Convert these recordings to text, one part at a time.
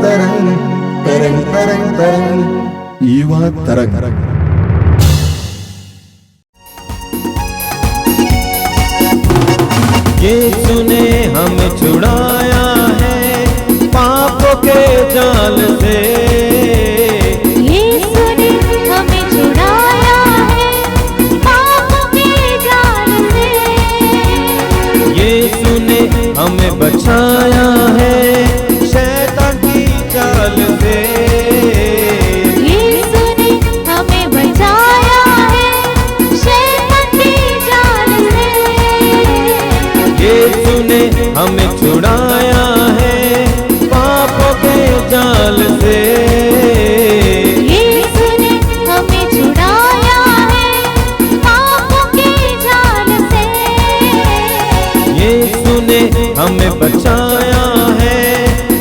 तरंग तरंग तरंग तरंग युवा तरंग। यीशु ने हमें छुड़ाया है पापों के जाल से। यीशु ने हमें छुड़ाया है पापों के जाल से। यीशु ने हमें बचाया है शैतान की चाल से। यीशु ने हमें बचाया है शैतान की जाल से। यीशु ने हमें छुड़ाया है पापों के जाल से। यीशु ने हमें छुड़ाया है पापों के जाल से। यीशु ने हमें बचाया है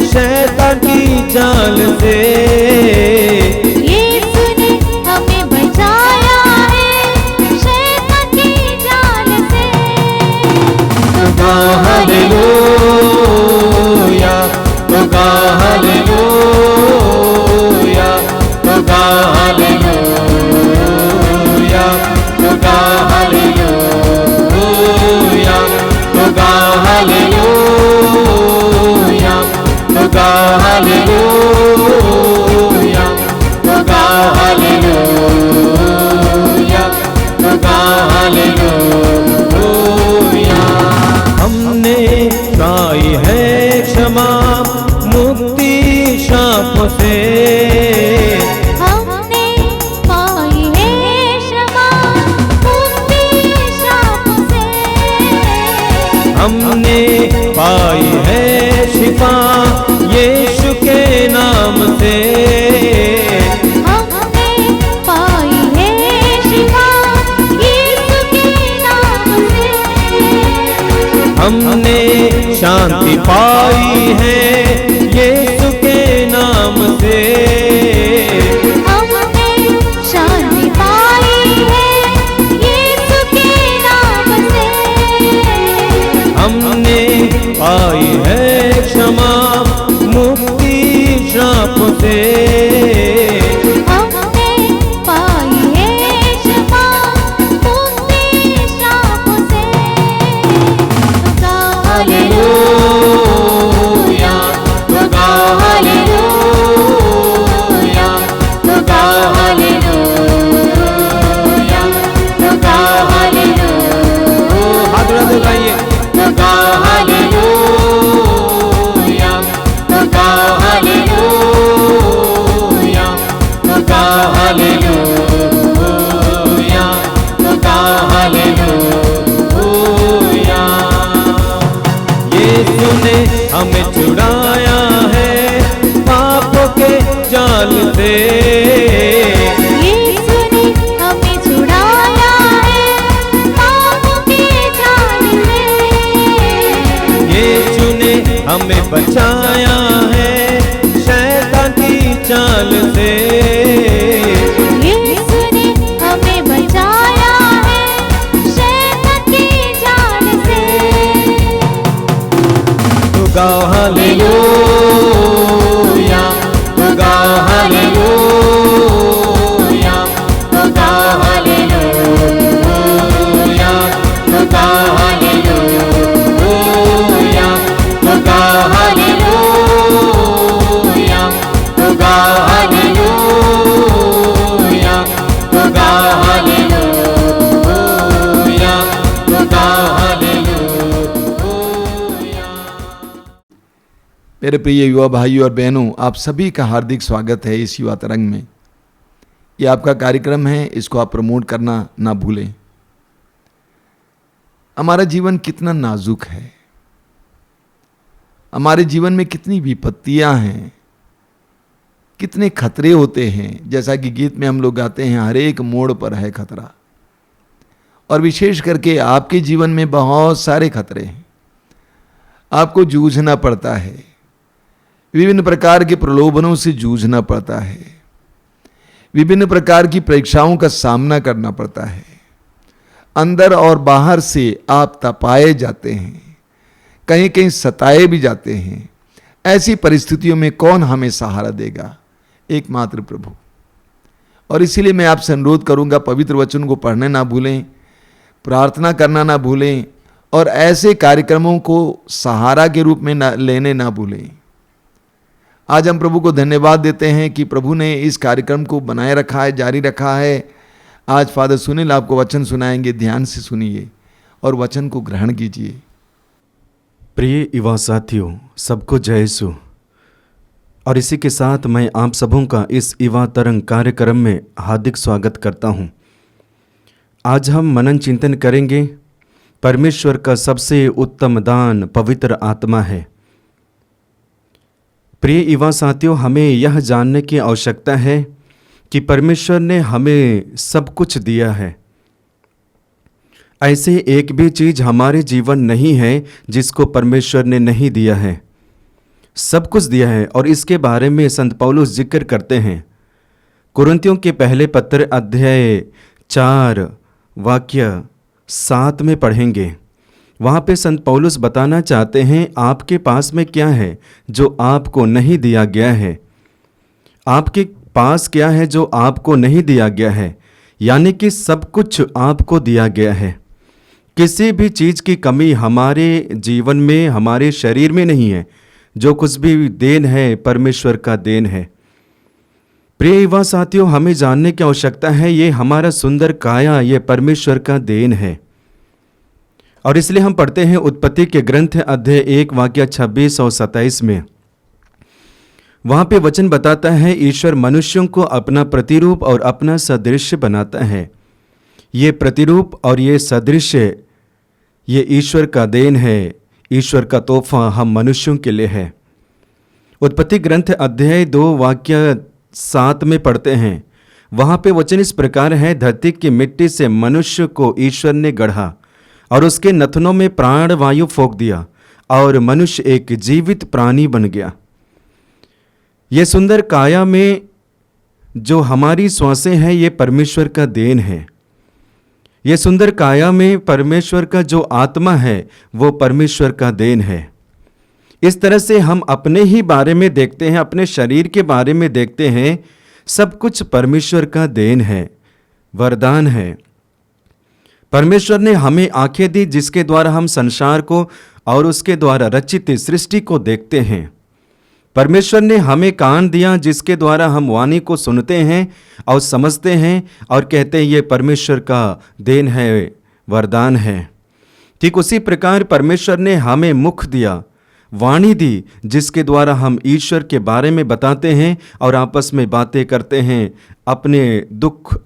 शैतान की चाल से। यीशु ने हमें बचाया है शैतान की जाल से। Hallelujah, hallelujah, hallelujah, hallelujah, hallelujah, hallelujah. हमने पाई है क्षमा मुक्ति शापों से। हमने पाई है क्षमा मुक्ति शापों से। हमने पाई है शिफा यीशु के नाम से। हमने पाई है शिफा यीशु के नाम से। हमने शांति पाई है यीशु के नाम से। हमने शांति पाई है यीशु के नाम से। हमने पाई है क्षमा मुक्ति शाप से। हमने पाई है क्षमा मुक्ति शाप से। Hallelujah, hallelujah, hallelujah, hallelujah. हाथ उड़ा दो गाइए। Hallelujah, hallelujah. यीशु ने हमें छुड़ाया है पापों के जाल से। यीशु ने हमें छुड़ाया है पापों के जाल से। यीशु ने हमें बचाया है शैतान की चाल से। यीशु ने हमें बचाया है शैतान की जाल से। तो गाओ हालेलुया, तो गाओ हालेलुया, तो गाओ हालेलुया, तो गाओ हालेलुया, तो गाओ हालेलुया, तो गाओ हालेलुया, तो गाओ हालेलुया, तो गाओ हालेलुया। मेरे प्रिय युवा भाइयों और बहनों, आप सभी का हार्दिक स्वागत है इस युवा तरंग में। ये आपका कार्यक्रम है, इसको आप प्रमोट करना ना भूलें। हमारा जीवन कितना नाजुक है, हमारे जीवन में कितनी विपत्तियां हैं, कितने खतरे होते हैं। जैसा कि गीत में हम लोग गाते हैं, हर एक मोड़ पर है खतरा। और विशेष करके आपके जीवन में बहुत सारे खतरे हैं, आपको जूझना पड़ता है, विभिन्न प्रकार के प्रलोभनों से जूझना पड़ता है, विभिन्न प्रकार की परीक्षाओं का सामना करना पड़ता है। अंदर और बाहर से आप तपाए जाते हैं, कहीं कहीं सताए भी जाते हैं। ऐसी परिस्थितियों में कौन हमें सहारा देगा? एकमात्र प्रभु। और इसीलिए मैं आपसे अनुरोध करूंगा, पवित्र वचन को पढ़ने ना भूलें, प्रार्थना करना ना भूलें, और ऐसे कार्यक्रमों को सहारा के रूप में लेने ना भूलें। आज हम प्रभु को धन्यवाद देते हैं कि प्रभु ने इस कार्यक्रम को बनाए रखा है, जारी रखा है। आज फादर सुनील आपको वचन सुनाएंगे, ध्यान से सुनिए और वचन को ग्रहण कीजिए। प्रिय युवा साथियों, सबको जय यीशु। और इसी के साथ मैं आप सबों का इस युवा तरंग कार्यक्रम में हार्दिक स्वागत करता हूं। आज हम मनन चिंतन करेंगे, परमेश्वर का सबसे उत्तम दान पवित्र आत्मा है। प्रिय युवा साथियों, हमें यह जानने की आवश्यकता है कि परमेश्वर ने हमें सब कुछ दिया है। ऐसे एक भी चीज हमारे जीवन नहीं है जिसको परमेश्वर ने नहीं दिया है। सब कुछ दिया है। और इसके बारे में संत पौलुस जिक्र करते हैं। कुरिन्थियों के पहले पत्र अध्याय 4 वाक्य 7 में पढ़ेंगे। वहाँ पे संत पौलुस बताना चाहते हैं, आपके पास में क्या है जो आपको नहीं दिया गया है। आपके पास क्या है जो आपको नहीं दिया गया है, यानी कि सब कुछ आपको दिया गया है। किसी भी चीज़ की कमी हमारे जीवन में, हमारे शरीर में नहीं है। जो कुछ भी देन है परमेश्वर का देन है। प्रिय युवा साथियों, हमें जानने की आवश्यकता है, ये हमारा सुंदर काया ये परमेश्वर का देन है। और इसलिए हम पढ़ते हैं उत्पत्ति के ग्रंथ अध्याय 1 वाक्य 26 और 27 में। वहाँ पे वचन बताता है, ईश्वर मनुष्यों को अपना प्रतिरूप और अपना सदृश्य बनाता है। ये प्रतिरूप और ये सदृश्य ये ईश्वर का देन है, ईश्वर का तोहफा हम मनुष्यों के लिए है। उत्पत्ति ग्रंथ अध्याय 2 वाक्य 7 में पढ़ते हैं। वहाँ पे वचन इस प्रकार है, धरती की मिट्टी से मनुष्य को ईश्वर ने गढ़ा और उसके नथनों में प्राण वायु फूंक दिया और मनुष्य एक जीवित प्राणी बन गया। ये सुंदर काया में जो हमारी श्वासें हैं ये परमेश्वर का देन है। ये सुंदर काया में परमेश्वर का जो आत्मा है वो परमेश्वर का देन है। इस तरह से हम अपने ही बारे में देखते हैं, अपने शरीर के बारे में देखते हैं, सब कुछ परमेश्वर का देन है, वरदान है। परमेश्वर ने हमें आंखें दी जिसके द्वारा हम संसार को और उसके द्वारा रचित सृष्टि को देखते हैं। परमेश्वर ने हमें कान दिया जिसके द्वारा हम वाणी को सुनते हैं और समझते हैं और कहते हैं ये परमेश्वर का देन है, वरदान है। ठीक उसी प्रकार परमेश्वर ने हमें मुख दिया, वाणी दी जिसके द्वारा हम ईश्वर के बारे में बताते हैं और आपस में बातें करते हैं, अपने दुख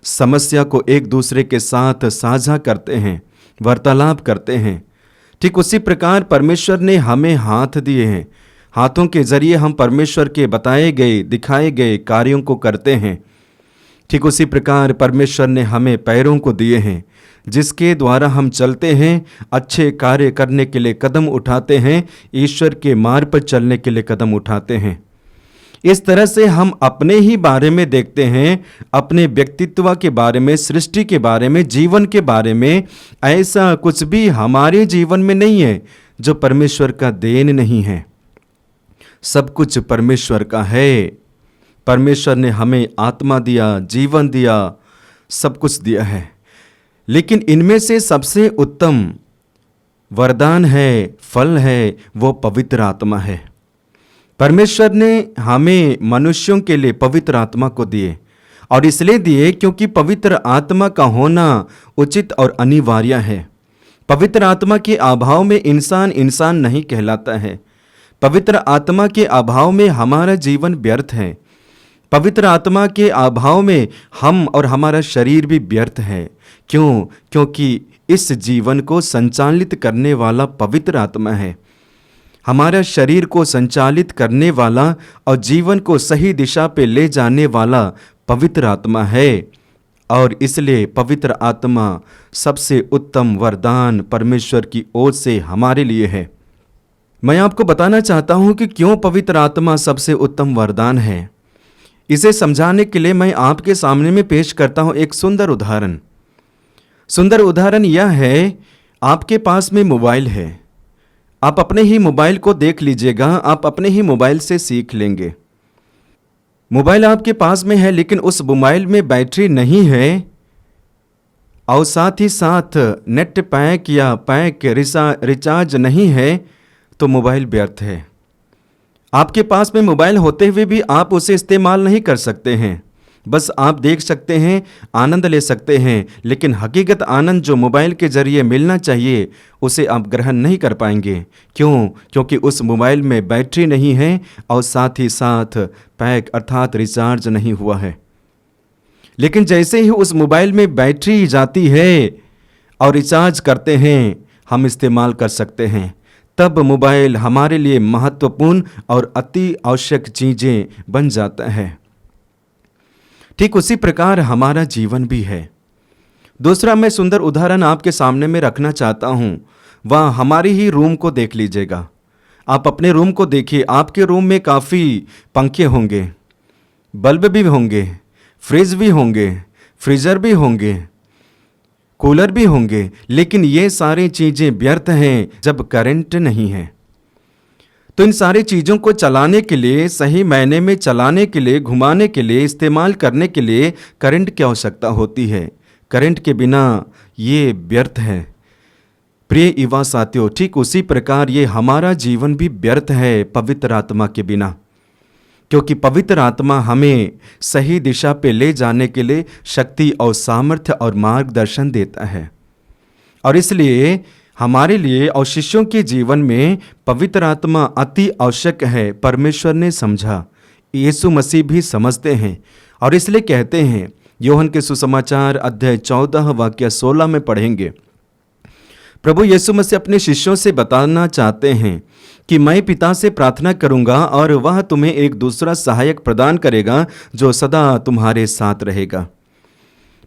समस्या को एक दूसरे के साथ साझा करते हैं, वार्तालाप करते हैं। ठीक उसी प्रकार परमेश्वर ने हमें हाथ दिए हैं। हाथों के जरिए हम परमेश्वर के बताए गए, दिखाए गए कार्यों को करते हैं। ठीक उसी प्रकार परमेश्वर ने हमें पैरों को दिए हैं जिसके द्वारा हम चलते हैं, अच्छे कार्य करने के लिए कदम उठाते हैं, ईश्वर के मार्ग पर चलने के लिए कदम उठाते हैं। इस तरह से हम अपने ही बारे में देखते हैं, अपने व्यक्तित्व के बारे में, सृष्टि के बारे में, जीवन के बारे में। ऐसा कुछ भी हमारे जीवन में नहीं है जो परमेश्वर का देन नहीं है। सब कुछ परमेश्वर का है। परमेश्वर ने हमें आत्मा दिया, जीवन दिया, सब कुछ दिया है। लेकिन इनमें से सबसे उत्तम वरदान है, फल है, वो पवित्र आत्मा है। परमेश्वर ने हमें मनुष्यों के लिए पवित्र आत्मा को दिए और इसलिए दिए क्योंकि पवित्र आत्मा का होना उचित और अनिवार्य है। पवित्र आत्मा के अभाव में इंसान नहीं कहलाता है। पवित्र आत्मा के अभाव में हमारा जीवन व्यर्थ है। पवित्र आत्मा के अभाव में हम और हमारा शरीर भी व्यर्थ है। क्यों? क्योंकि इस जीवन को संचालित करने वाला पवित्र आत्मा है। हमारा शरीर को संचालित करने वाला और जीवन को सही दिशा पे ले जाने वाला पवित्र आत्मा है। और इसलिए पवित्र आत्मा सबसे उत्तम वरदान परमेश्वर की ओर से हमारे लिए है। मैं आपको बताना चाहता हूं कि क्यों पवित्र आत्मा सबसे उत्तम वरदान है। इसे समझाने के लिए मैं आपके सामने में पेश करता हूं एक सुंदर उदाहरण। सुंदर उदाहरण यह है, आपके पास में मोबाइल है, आप अपने ही मोबाइल को देख लीजिएगा, आप अपने ही मोबाइल से सीख लेंगे। मोबाइल आपके पास में है लेकिन उस मोबाइल में बैटरी नहीं है और साथ ही साथ नेट पैक या रिचार्ज नहीं है तो मोबाइल व्यर्थ है। आपके पास में मोबाइल होते हुए भी आप उसे इस्तेमाल नहीं कर सकते हैं। बस आप देख सकते हैं, आनंद ले सकते हैं, लेकिन हकीकत आनंद जो मोबाइल के जरिए मिलना चाहिए उसे आप ग्रहण नहीं कर पाएंगे। क्यों? क्योंकि उस मोबाइल में बैटरी नहीं है और साथ ही साथ पैक अर्थात रिचार्ज नहीं हुआ है। लेकिन जैसे ही उस मोबाइल में बैटरी जाती है और रिचार्ज करते हैं, हम इस्तेमाल कर सकते हैं, तब मोबाइल हमारे लिए महत्वपूर्ण और अति आवश्यक चीज़ें बन जाता है। ठीक उसी प्रकार हमारा जीवन भी है। दूसरा मैं सुंदर उदाहरण आपके सामने में रखना चाहता हूँ, वह हमारी ही रूम को देख लीजिएगा। आप अपने रूम को देखिए, आपके रूम में काफ़ी पंखे होंगे, बल्ब भी होंगे, फ्रिज भी होंगे, फ्रीजर भी होंगे, कूलर भी होंगे, लेकिन ये सारी चीज़ें व्यर्थ हैं जब करंट नहीं है। तो इन सारी चीज़ों को चलाने के लिए, सही मायने में चलाने के लिए, घुमाने के लिए, इस्तेमाल करने के लिए करंट की आवश्यकता होती है। करंट के बिना ये व्यर्थ है। प्रिय युवा साथियों, ठीक उसी प्रकार ये हमारा जीवन भी व्यर्थ है पवित्र आत्मा के बिना, क्योंकि पवित्र आत्मा हमें सही दिशा पे ले जाने के लिए शक्ति और सामर्थ्य और मार्गदर्शन देता है। और इसलिए हमारे लिए और शिष्यों के जीवन में पवित्र आत्मा अति आवश्यक है। परमेश्वर ने समझा, यीशु मसीह भी समझते हैं, और इसलिए कहते हैं, यूहन्ना के सुसमाचार अध्याय 14 वाक्य 16 में पढ़ेंगे, प्रभु यीशु मसीह अपने शिष्यों से बताना चाहते हैं कि मैं पिता से प्रार्थना करूंगा और वह तुम्हें एक दूसरा सहायक प्रदान करेगा जो सदा तुम्हारे साथ रहेगा।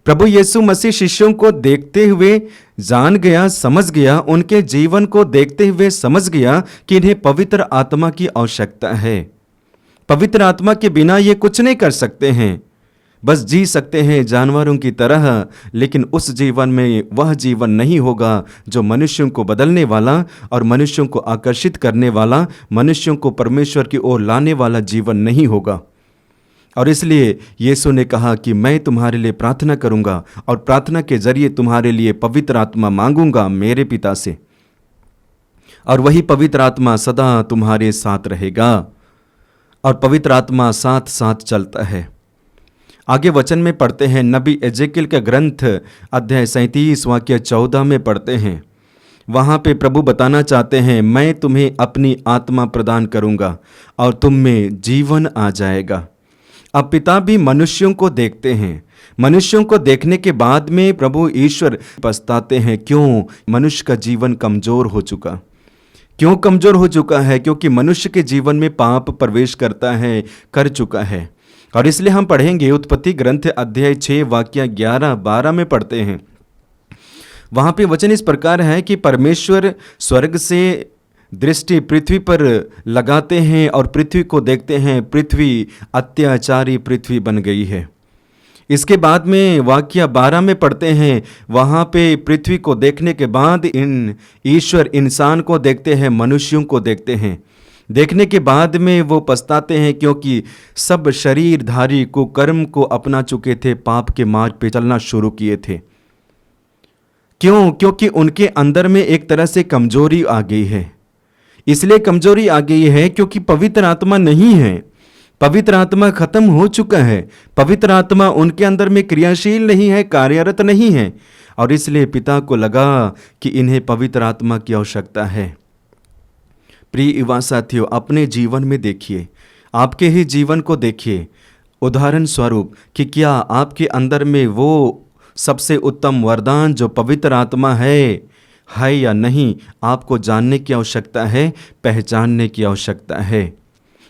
प्रभु यीशु मसीह शिष्यों को देखते हुए जान गया, समझ गया, उनके जीवन को देखते हुए समझ गया कि इन्हें पवित्र आत्मा की आवश्यकता है। पवित्र आत्मा के बिना ये कुछ नहीं कर सकते हैं, बस जी सकते हैं जानवरों की तरह, लेकिन उस जीवन में वह जीवन नहीं होगा जो मनुष्यों को बदलने वाला और मनुष्यों को आकर्षित करने वाला, मनुष्यों को परमेश्वर की ओर लाने वाला जीवन नहीं होगा। और इसलिए यीशु ने कहा कि मैं तुम्हारे लिए प्रार्थना करूंगा और प्रार्थना के जरिए तुम्हारे लिए पवित्र आत्मा मांगूंगा मेरे पिता से, और वही पवित्र आत्मा सदा तुम्हारे साथ रहेगा। और पवित्र आत्मा साथ साथ चलता है। आगे वचन में पढ़ते हैं, नबी एजेकियल का ग्रंथ अध्याय 37 वाक्य 14 में पढ़ते हैं, वहाँ पे प्रभु बताना चाहते हैं, मैं तुम्हें अपनी आत्मा प्रदान करूँगा और तुम में जीवन आ जाएगा। अब पिता भी मनुष्यों को देखते हैं। मनुष्यों को देखने के बाद में प्रभु ईश्वर पछताते हैं। क्यों? मनुष्य का जीवन कमज़ोर हो चुका। क्यों कमज़ोर हो चुका है? क्योंकि मनुष्य के जीवन में पाप प्रवेश कर चुका है। और इसलिए हम पढ़ेंगे उत्पत्ति ग्रंथ अध्याय 6 वाक्य 11-12 में पढ़ते हैं। वहाँ पे वचन इस प्रकार है कि परमेश्वर स्वर्ग से दृष्टि पृथ्वी पर लगाते हैं और पृथ्वी को देखते हैं, पृथ्वी अत्याचारी पृथ्वी बन गई है। इसके बाद में वाक्य 12 में पढ़ते हैं, वहाँ पे पृथ्वी को देखने के बाद ईश्वर इंसान को देखते हैं, मनुष्यों को देखते हैं। देखने के बाद में वो पछताते हैं, क्योंकि सब शरीरधारी कुकर्म को अपना चुके थे, पाप के मार्ग पे चलना शुरू किए थे। क्यों? क्योंकि उनके अंदर में एक तरह से कमजोरी आ गई है। इसलिए कमजोरी आ गई है क्योंकि पवित्र आत्मा नहीं है। पवित्र आत्मा खत्म हो चुका है। पवित्र आत्मा उनके अंदर में क्रियाशील नहीं है, कार्यरत नहीं है। और इसलिए पिता को लगा कि इन्हें पवित्र आत्मा की आवश्यकता है। प्रिय युवा साथियों, अपने जीवन में देखिए, आपके ही जीवन को देखिए, उदाहरण स्वरूप कि क्या आपके अंदर में वो सबसे उत्तम वरदान जो पवित्र आत्मा है या नहीं, आपको जानने की आवश्यकता है, पहचानने की आवश्यकता है।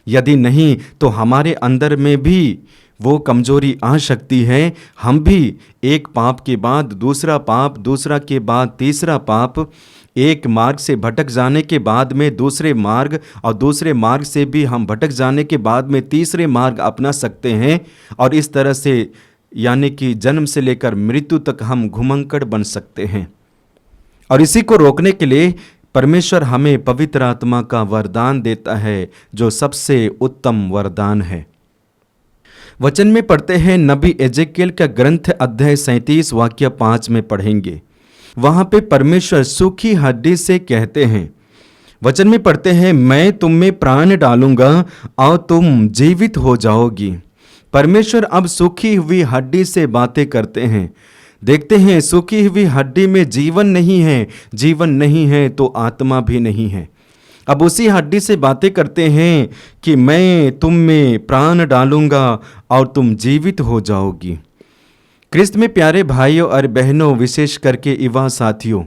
यदि नहीं तो हमारे अंदर में भी वो कमजोरी आ सकती है। हम भी एक पाप के बाद दूसरा पाप, दूसरा के बाद तीसरा पाप, एक मार्ग से भटक जाने के बाद में दूसरे मार्ग, और दूसरे मार्ग से भी हम भटक जाने के बाद में तीसरे मार्ग अपना सकते हैं। और इस तरह से यानी कि जन्म से लेकर मृत्यु तक हम घुमंकड़ बन सकते हैं। और इसी को रोकने के लिए परमेश्वर हमें पवित्र आत्मा का वरदान देता है, जो सबसे उत्तम वरदान है। वचन में पढ़ते हैं, नबी एजेकियल का ग्रंथ अध्याय 37 वाक्य 5 में पढ़ेंगे। वहां पे परमेश्वर सूखी हड्डी से कहते हैं, वचन में पढ़ते हैं, मैं तुम में प्राण डालूंगा और तुम जीवित हो जाओगी। परमेश्वर अब सूखी हुई हड्डी से बातें करते हैं। देखते हैं, सूखी हुई हड्डी में जीवन नहीं है, जीवन नहीं है तो आत्मा भी नहीं है। अब उसी हड्डी से बातें करते हैं कि मैं तुम में प्राण डालूंगा और तुम जीवित हो जाओगी। क्रिस्त में प्यारे भाइयों और बहनों, विशेष करके युवा साथियों,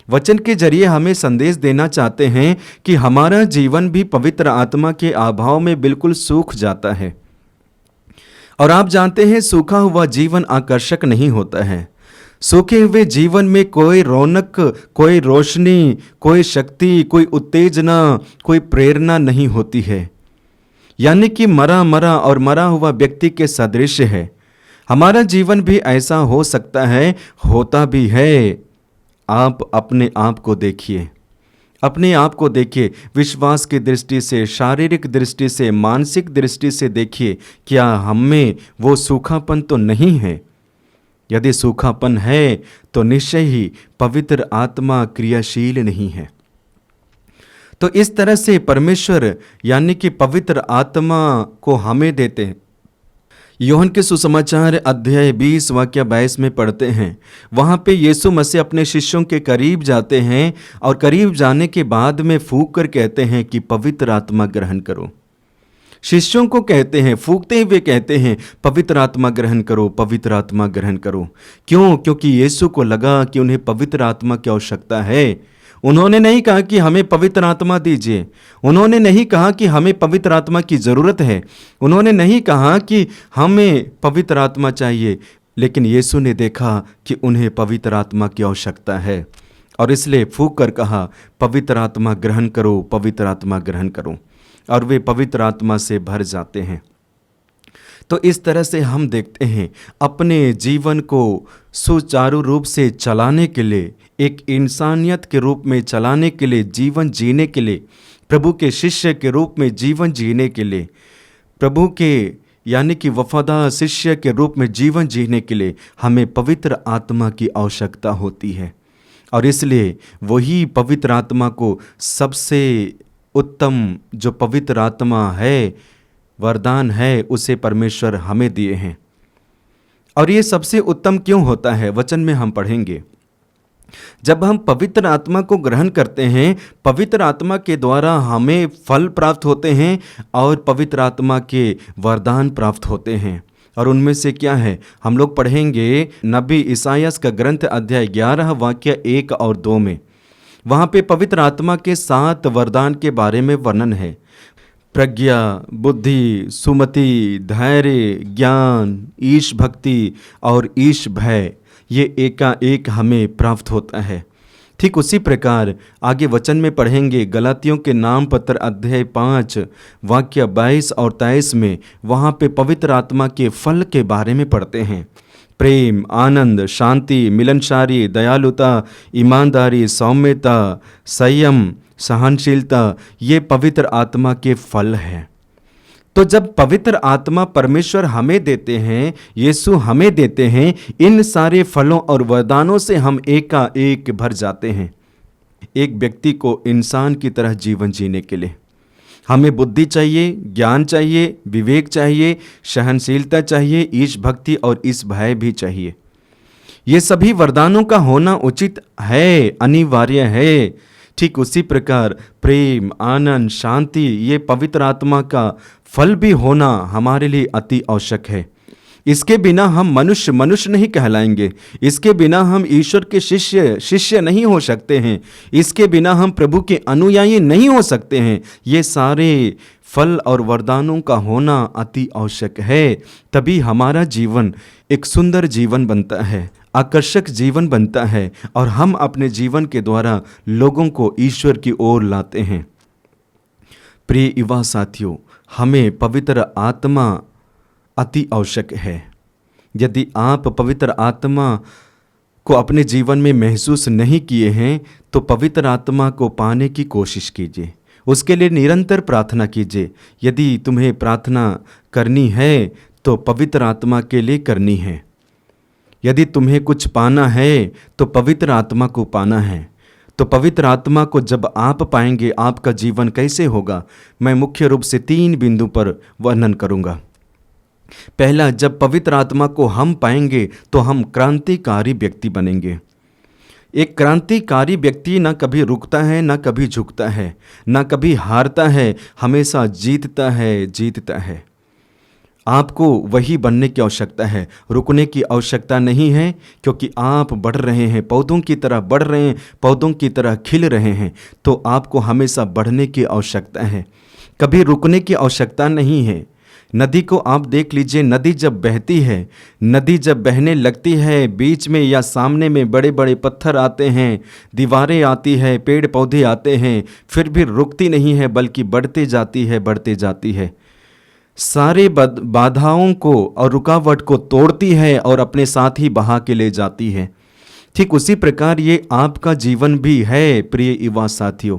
वचन के जरिए हमें संदेश देना चाहते हैं कि हमारा जीवन भी पवित्र आत्मा के अभाव में बिल्कुल सूख जाता है। और आप जानते हैं, सूखा हुआ जीवन आकर्षक नहीं होता है। सूखे हुए जीवन में कोई रौनक, कोई रोशनी, कोई शक्ति, कोई उत्तेजना, कोई प्रेरणा नहीं होती है। यानी कि मरा मरा और मरा हुआ व्यक्ति के सदृश है। हमारा जीवन भी ऐसा हो सकता है, होता भी है। आप अपने आप को देखिए, अपने आप को देखिए, विश्वास की दृष्टि से, शारीरिक दृष्टि से, मानसिक दृष्टि से देखिए, क्या हम में वो सूखापन तो नहीं है? यदि सूखापन है तो निश्चय ही पवित्र आत्मा क्रियाशील नहीं है। तो इस तरह से परमेश्वर यानी कि पवित्र आत्मा को हमें देते हैं। यूहन्ना के सुसमाचार अध्याय 20 वाक्य 22 में पढ़ते हैं, वहाँ पे यीशु मसीह अपने शिष्यों के करीब जाते हैं और करीब जाने के बाद में फूंक कर कहते हैं कि पवित्र आत्मा ग्रहण करो। शिष्यों को कहते हैं, फूंकते हुए कहते हैं, पवित्र आत्मा ग्रहण करो, पवित्र आत्मा ग्रहण करो। क्यों? क्योंकि यीशु को लगा कि उन्हें पवित्र आत्मा की आवश्यकता है। उन्होंने नहीं कहा कि हमें पवित्र आत्मा दीजिए, उन्होंने नहीं कहा कि हमें पवित्र आत्मा की ज़रूरत है, उन्होंने नहीं कहा कि हमें पवित्र आत्मा चाहिए, लेकिन यीशु ने देखा कि उन्हें पवित्र आत्मा की आवश्यकता है और इसलिए फूंक कर कहा, पवित्र आत्मा ग्रहण करो, पवित्र आत्मा ग्रहण करो, और वे पवित्र आत्मा से भर जाते हैं। तो इस तरह से हम देखते हैं, अपने जीवन को सुचारू रूप से चलाने के लिए, एक इंसानियत के रूप में चलाने के लिए, जीवन जीने के लिए, प्रभु के शिष्य के रूप में जीवन जीने के लिए, प्रभु के यानी कि वफादार शिष्य के रूप में जीवन जीने के लिए हमें पवित्र आत्मा की आवश्यकता होती है। और इसलिए वही पवित्र आत्मा को सबसे उत्तम जो पवित्र आत्मा है, वरदान है, उसे परमेश्वर हमें दिए हैं। और ये सबसे उत्तम क्यों होता है? वचन में हम पढ़ेंगे, जब हम पवित्र आत्मा को ग्रहण करते हैं, पवित्र आत्मा के द्वारा हमें फल प्राप्त होते हैं और पवित्र आत्मा के वरदान प्राप्त होते हैं। और उनमें से क्या है? हम लोग पढ़ेंगे नबी इसायास का ग्रंथ अध्याय 11 वाक्य 1 और 2 में। वहाँ पे पवित्र आत्मा के 7 वरदान के बारे में वर्णन है। प्रज्ञा, बुद्धि, सुमति, धैर्य, ज्ञान, ईश भक्ति और ईश भय, ये एकाएक हमें प्राप्त होता है। ठीक उसी प्रकार आगे वचन में पढ़ेंगे गलातियों के नाम पत्र अध्याय 5 वाक्य 22 और 23 में। वहाँ पे पवित्र आत्मा के फल के बारे में पढ़ते हैं। प्रेम, आनंद, शांति, मिलनसारी, दयालुता, ईमानदारी, सौम्यता, संयम, सहनशीलता, ये पवित्र आत्मा के फल हैं। तो जब पवित्र आत्मा परमेश्वर हमें देते हैं, यीशु हमें देते हैं, इन सारे फलों और वरदानों से हम एकाएक भर जाते हैं। एक व्यक्ति को इंसान की तरह जीवन जीने के लिए हमें बुद्धि चाहिए, ज्ञान चाहिए, विवेक चाहिए, सहनशीलता चाहिए, ईश भक्ति और ईश भय भी चाहिए। ये सभी वरदानों का होना उचित है, अनिवार्य है। ठीक उसी प्रकार प्रेम, आनंद, शांति, ये पवित्र आत्मा का फल भी होना हमारे लिए अति आवश्यक है। इसके बिना हम मनुष्य नहीं कहलाएंगे। इसके बिना हम ईश्वर के शिष्य नहीं हो सकते हैं। इसके बिना हम प्रभु के अनुयायी नहीं हो सकते हैं। ये सारे फल और वरदानों का होना अति आवश्यक है। तभी हमारा जीवन एक सुंदर जीवन बनता है, आकर्षक जीवन बनता है और हम अपने जीवन के द्वारा लोगों को ईश्वर की ओर लाते हैं। प्रिय युवा साथियों, हमें पवित्र आत्मा अति आवश्यक है। यदि आप पवित्र आत्मा को अपने जीवन में महसूस नहीं किए हैं तो पवित्र आत्मा को पाने की कोशिश कीजिए। उसके लिए निरंतर प्रार्थना कीजिए। यदि तुम्हें प्रार्थना करनी है तो पवित्र आत्मा के लिए करनी है। यदि तुम्हें कुछ पाना है तो पवित्र आत्मा को पाना है। तो पवित्र आत्मा को जब आप पाएंगे आपका जीवन कैसे होगा, मैं मुख्य रूप से 3 बिंदु पर वर्णन करूंगा। पहला, जब पवित्र आत्मा को हम पाएंगे तो हम क्रांतिकारी व्यक्ति बनेंगे। एक क्रांतिकारी व्यक्ति ना कभी रुकता है, ना कभी झुकता है, ना कभी हारता है, हमेशा जीतता है। आपको वही बनने की आवश्यकता है, रुकने की आवश्यकता नहीं है, क्योंकि आप बढ़ रहे हैं, पौधों की तरह बढ़ रहे हैं, पौधों की तरह खिल रहे हैं। तो आपको हमेशा बढ़ने की आवश्यकता है, कभी रुकने की आवश्यकता नहीं है। नदी को आप देख लीजिए, नदी जब बहती है, नदी जब बहने लगती है, बीच में या सामने में बड़े बड़े पत्थर आते हैं, दीवारें आती है, पेड़ पौधे आते हैं, फिर भी रुकती नहीं है, बल्कि बढ़ते जाती है। सारे बाधाओं को और रुकावट को तोड़ती है और अपने साथ ही बहा के ले जाती है। ठीक उसी प्रकार ये आपका जीवन भी है प्रिय युवा साथियों।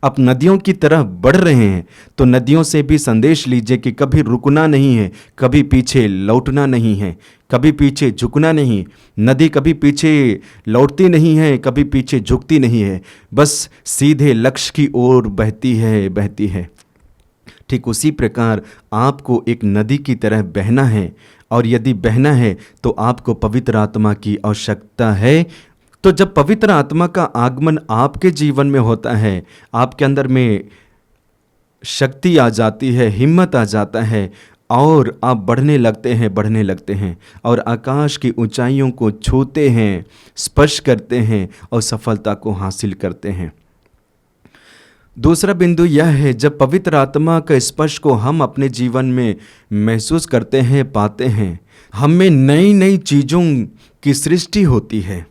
आप नदियों की तरह बढ़ रहे हैं तो नदियों से भी संदेश लीजिए कि कभी रुकना नहीं है, कभी पीछे लौटना नहीं है, कभी पीछे झुकना नहीं। नदी कभी पीछे लौटती नहीं है, कभी पीछे झुकती नहीं है, बस सीधे लक्ष्य की ओर बहती है। ठीक उसी प्रकार आपको एक नदी की तरह बहना है, और यदि बहना है तो आपको पवित्र आत्मा की आवश्यकता है। तो जब पवित्र आत्मा का आगमन आपके जीवन में होता है, आपके अंदर में शक्ति आ जाती है, हिम्मत आ जाता है, और आप बढ़ने लगते हैं और आकाश की ऊंचाइयों को छूते हैं, स्पर्श करते हैं और सफलता को हासिल करते हैं। दूसरा बिंदु यह है, जब पवित्र आत्मा का स्पर्श को हम अपने जीवन में महसूस करते हैं, पाते हैं, हम में नई नई चीज़ों की सृष्टि होती है।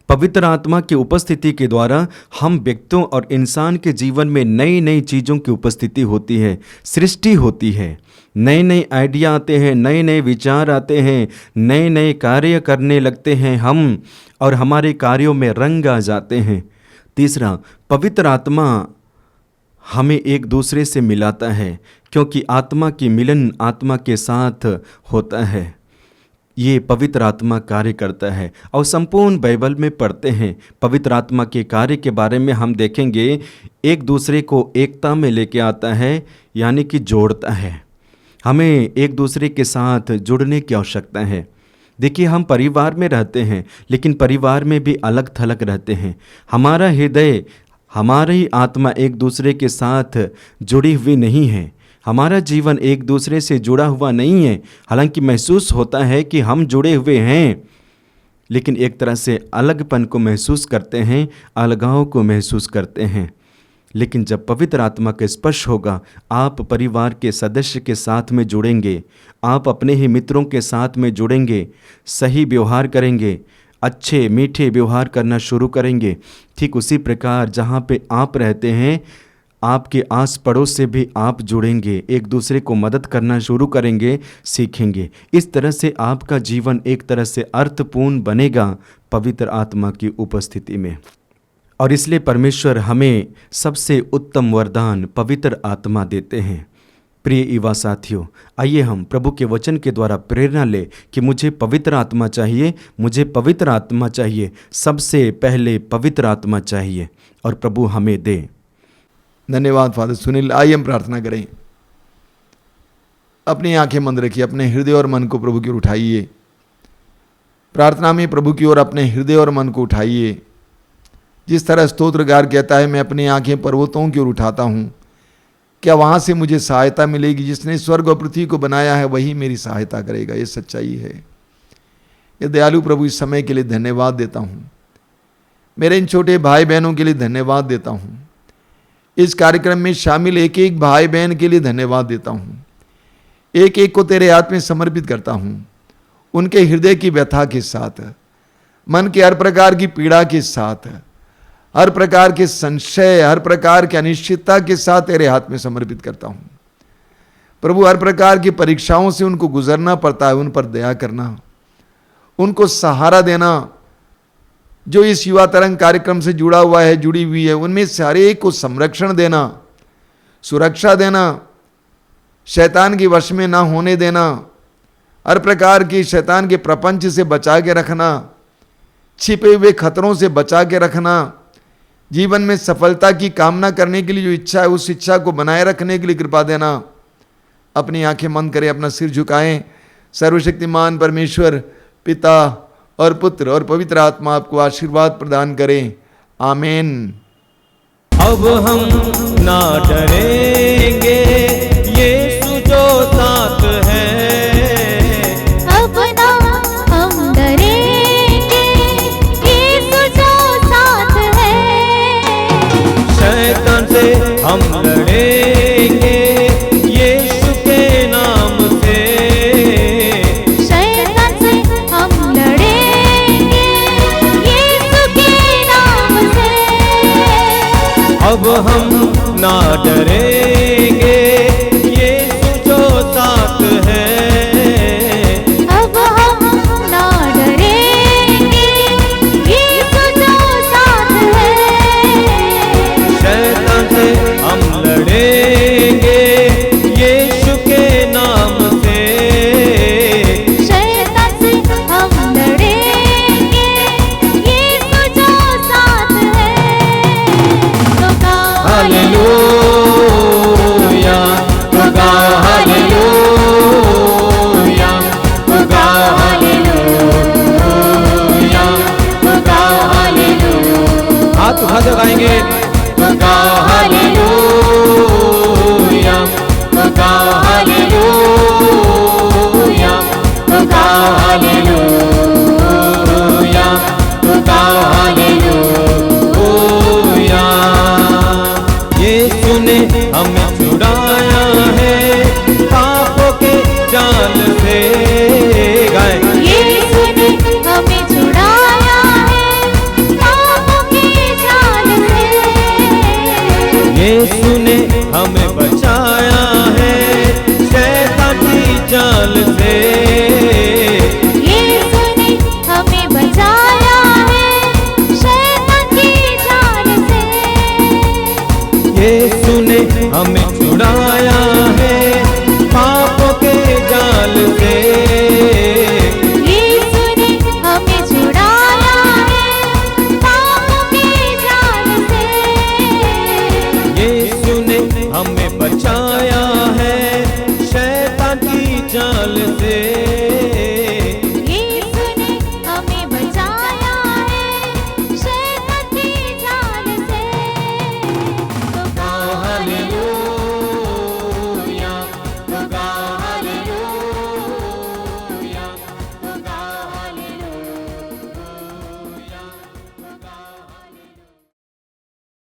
पवित्र आत्मा की उपस्थिति के द्वारा हम व्यक्तियों और इंसान के जीवन में नई नई चीज़ों की उपस्थिति होती है, सृष्टि होती है। नए नए आइडिया आते हैं, नए नए विचार आते हैं, नए नए कार्य करने लगते हैं हम, और हमारे कार्यों में रंग आ जाते हैं। तीसरा, पवित्र आत्मा हमें एक दूसरे से मिलाता है, क्योंकि आत्मा की मिलन आत्मा के साथ होता है। ये पवित्र आत्मा कार्य करता है, और संपूर्ण बाइबल में पढ़ते हैं पवित्र आत्मा के कार्य के बारे में हम देखेंगे। एक दूसरे को एकता में लेके आता है, यानी कि जोड़ता है। हमें एक दूसरे के साथ जुड़ने की आवश्यकता है। देखिए, हम परिवार में रहते हैं, लेकिन परिवार में भी अलग थलग रहते हैं। हमारा हृदय, हमारी आत्मा एक दूसरे के साथ जुड़ी हुई नहीं है, हमारा जीवन एक दूसरे से जुड़ा हुआ नहीं है। हालांकि महसूस होता है कि हम जुड़े हुए हैं, लेकिन एक तरह से अलगपन को महसूस करते हैं, अलगाव को महसूस करते हैं। लेकिन जब पवित्र आत्मा का स्पर्श होगा, आप परिवार के सदस्य के साथ में जुड़ेंगे, आप अपने ही मित्रों के साथ में जुड़ेंगे, सही व्यवहार करेंगे, अच्छे मीठे व्यवहार करना शुरू करेंगे। ठीक उसी प्रकार जहाँ पे आप रहते हैं, आपके आस पड़ोस से भी आप जुड़ेंगे, एक दूसरे को मदद करना शुरू करेंगे, सीखेंगे। इस तरह से आपका जीवन एक तरह से अर्थपूर्ण बनेगा पवित्र आत्मा की उपस्थिति में। और इसलिए परमेश्वर हमें सबसे उत्तम वरदान पवित्र आत्मा देते हैं। प्रिय युवा साथियों, आइए हम प्रभु के वचन के द्वारा प्रेरणा ले कि मुझे पवित्र आत्मा चाहिए, मुझे पवित्र आत्मा चाहिए, सबसे पहले पवित्र आत्मा चाहिए, और प्रभु हमें दे। धन्यवाद फादर सुनील। आइए हम प्रार्थना करें। अपनी आंखें बंद रखिए, अपने हृदय और मन को प्रभु की ओर उठाइए। प्रार्थना में प्रभु की ओर अपने हृदय और मन को उठाइए। जिस तरह स्तोत्रगार कहता है, मैं अपनी आंखें पर्वतों की ओर उठाता हूँ, क्या वहाँ से मुझे सहायता मिलेगी? जिसने स्वर्ग और पृथ्वी को बनाया है वही मेरी सहायता करेगा। ये सच्चाई है। ये दयालु प्रभु, इस समय के लिए धन्यवाद देता हूँ। मेरे इन छोटे भाई बहनों के लिए धन्यवाद देता हूँ। इस कार्यक्रम में शामिल एक एक भाई बहन के लिए धन्यवाद देता हूँ। एक एक को तेरे हाथ में समर्पित करता हूँ। उनके हृदय की व्यथा के साथ, मन के हर प्रकार की पीड़ा के साथ, हर प्रकार के संशय, हर प्रकार की अनिश्चितता के साथ तेरे हाथ में समर्पित करता हूँ। प्रभु, हर प्रकार की परीक्षाओं से उनको गुजरना पड़ता है, उन पर दया करना, उनको सहारा देना, जो इस युवा तरंग कार्यक्रम से जुड़ा हुआ है, जुड़ी हुई है, उनमें सारे एक को संरक्षण देना, सुरक्षा देना, शैतान के वश में ना होने देना, हर प्रकार की शैतान के प्रपंच से बचा के रखना, छिपे हुए खतरों से बचा के रखना, जीवन में सफलता की कामना करने के लिए जो इच्छा है उस इच्छा को बनाए रखने के लिए कृपा देना। अपनी आंखें बंद करें, अपना सिर झुकाएं। सर्वशक्तिमान परमेश्वर पिता और पुत्र और पवित्र आत्मा आपको आशीर्वाद प्रदान करें। आमीन। अब हम ना डरेंगे, यीशु जो साथ है। अब ना हम डरेंगे, यीशु जो साथ है। शैतान से हम